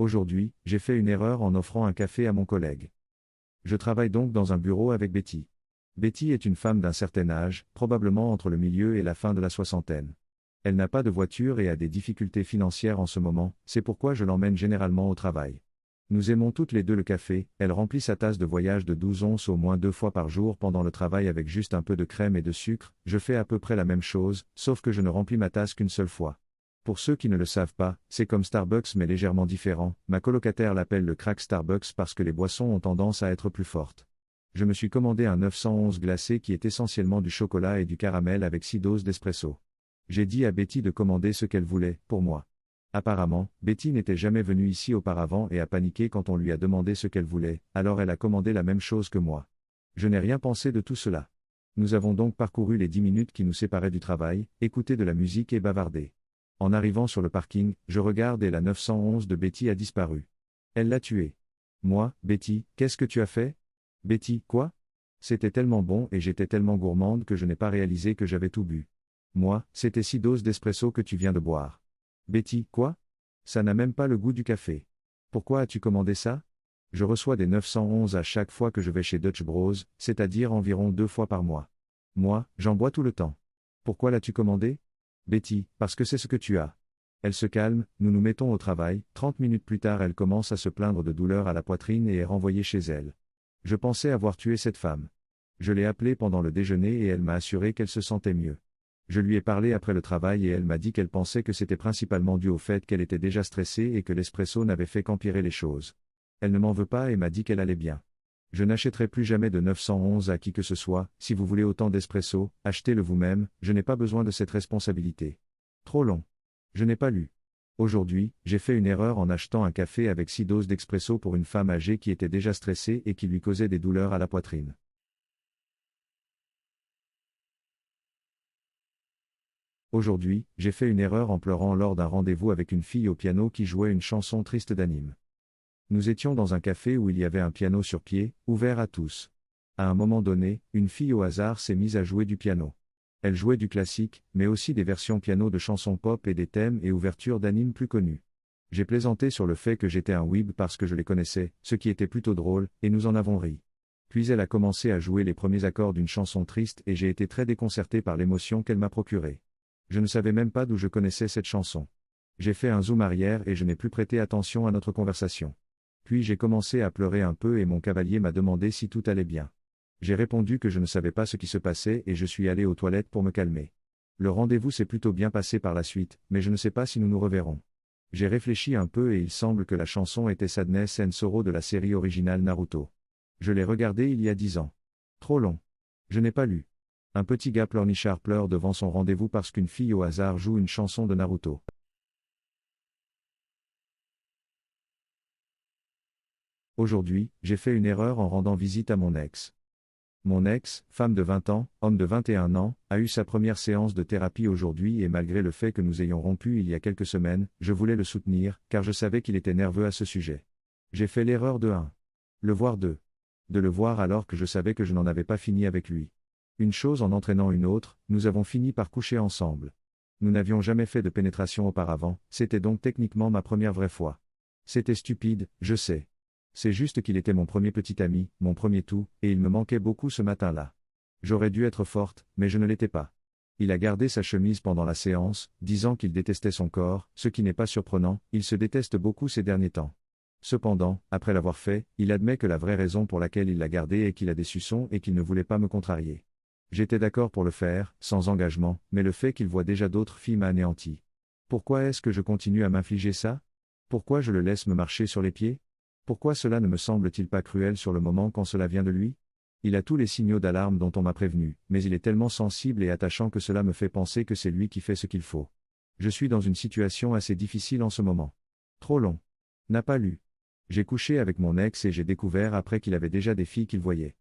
Aujourd'hui, j'ai fait une erreur en offrant un café à mon collègue. Je travaille donc dans un bureau avec Betty. Betty est une femme d'un certain âge, probablement entre le milieu et la fin de la soixantaine. Elle n'a pas de voiture et a des difficultés financières en ce moment, c'est pourquoi je l'emmène généralement au travail. Nous aimons toutes les deux le café, elle remplit sa tasse de voyage de 12 onces au moins 2 fois par jour pendant le travail avec juste un peu de crème et de sucre, je fais à peu près la même chose, sauf que je ne remplis ma tasse qu'une seule fois. Pour ceux qui ne le savent pas, c'est comme Starbucks mais légèrement différent, ma colocataire l'appelle le crack Starbucks parce que les boissons ont tendance à être plus fortes. Je me suis commandé un 911 glacé qui est essentiellement du chocolat et du caramel avec 6 doses d'espresso. J'ai dit à Betty de commander ce qu'elle voulait, pour moi. Apparemment, Betty n'était jamais venue ici auparavant et a paniqué quand on lui a demandé ce qu'elle voulait, alors elle a commandé la même chose que moi. Je n'ai rien pensé de tout cela. Nous avons donc parcouru les 10 minutes qui nous séparaient du travail, écouté de la musique et bavardé. En arrivant sur le parking, je regarde et la 911 de Betty a disparu. Elle l'a tuée. Moi, Betty, qu'est-ce que tu as fait? Betty, quoi? C'était tellement bon et j'étais tellement gourmande que je n'ai pas réalisé que j'avais tout bu. Moi, c'était 6 doses d'espresso que tu viens de boire. Betty, quoi? Ça n'a même pas le goût du café. Pourquoi as-tu commandé ça? Je reçois des 911 à chaque fois que je vais chez Dutch Bros, c'est-à-dire environ 2 fois par mois. Moi, j'en bois tout le temps. Pourquoi l'as-tu commandé? Betty, parce que c'est ce que tu as. Elle se calme, nous nous mettons au travail, 30 minutes plus tard elle commence à se plaindre de douleurs à la poitrine et est renvoyée chez elle. Je pensais avoir tué cette femme. Je l'ai appelée pendant le déjeuner et elle m'a assuré qu'elle se sentait mieux. Je lui ai parlé après le travail et elle m'a dit qu'elle pensait que c'était principalement dû au fait qu'elle était déjà stressée et que l'espresso n'avait fait qu'empirer les choses. Elle ne m'en veut pas et m'a dit qu'elle allait bien. Je n'achèterai plus jamais de 911 à qui que ce soit, si vous voulez autant d'espresso, achetez-le vous-même, je n'ai pas besoin de cette responsabilité. Trop long. Je n'ai pas lu. Aujourd'hui, j'ai fait une erreur en achetant un café avec 6 doses d'expresso pour une femme âgée qui était déjà stressée et qui lui causait des douleurs à la poitrine. Aujourd'hui, j'ai fait une erreur en pleurant lors d'un rendez-vous avec une fille au piano qui jouait une chanson triste d'anime. Nous étions dans un café où il y avait un piano sur pied, ouvert à tous. À un moment donné, une fille au hasard s'est mise à jouer du piano. Elle jouait du classique, mais aussi des versions piano de chansons pop et des thèmes et ouvertures d'animes plus connus. J'ai plaisanté sur le fait que j'étais un weeb parce que je les connaissais, ce qui était plutôt drôle, et nous en avons ri. Puis elle a commencé à jouer les premiers accords d'une chanson triste et j'ai été très déconcerté par l'émotion qu'elle m'a procurée. Je ne savais même pas d'où je connaissais cette chanson. J'ai fait un zoom arrière et je n'ai plus prêté attention à notre conversation. Puis j'ai commencé à pleurer un peu et mon cavalier m'a demandé si tout allait bien. J'ai répondu que je ne savais pas ce qui se passait et je suis allé aux toilettes pour me calmer. Le rendez-vous s'est plutôt bien passé par la suite, mais je ne sais pas si nous nous reverrons. J'ai réfléchi un peu et il semble que la chanson était Sadness and Sorrow de la série originale Naruto. Je l'ai regardée il y a 10 ans. Trop long. Je n'ai pas lu. Un petit gars pleurnichard pleure devant son rendez-vous parce qu'une fille au hasard joue une chanson de Naruto. Aujourd'hui, j'ai fait une erreur en rendant visite à mon ex. Mon ex, femme de 20 ans, homme de 21 ans, a eu sa première séance de thérapie aujourd'hui et malgré le fait que nous ayons rompu il y a quelques semaines, je voulais le soutenir, car je savais qu'il était nerveux à ce sujet. J'ai fait l'erreur de 1. Le voir 2. De le voir alors que je savais que je n'en avais pas fini avec lui. Une chose en entraînant une autre, nous avons fini par coucher ensemble. Nous n'avions jamais fait de pénétration auparavant, c'était donc techniquement ma première vraie fois. C'était stupide, je sais. C'est juste qu'il était mon premier petit ami, mon premier tout, et il me manquait beaucoup ce matin-là. J'aurais dû être forte, mais je ne l'étais pas. Il a gardé sa chemise pendant la séance, disant qu'il détestait son corps, ce qui n'est pas surprenant, il se déteste beaucoup ces derniers temps. Cependant, après l'avoir fait, il admet que la vraie raison pour laquelle il l'a gardé est qu'il a des suçons et qu'il ne voulait pas me contrarier. J'étais d'accord pour le faire, sans engagement, mais le fait qu'il voit déjà d'autres filles m'a anéanti. Pourquoi est-ce que je continue à m'infliger ça? Pourquoi je le laisse me marcher sur les pieds? Pourquoi cela ne me semble-t-il pas cruel sur le moment quand cela vient de lui? Il a tous les signaux d'alarme dont on m'a prévenu, mais il est tellement sensible et attachant que cela me fait penser que c'est lui qui fait ce qu'il faut. Je suis dans une situation assez difficile en ce moment. Trop long. N'a pas lu. J'ai couché avec mon ex et j'ai découvert après qu'il avait déjà des filles qu'il voyait.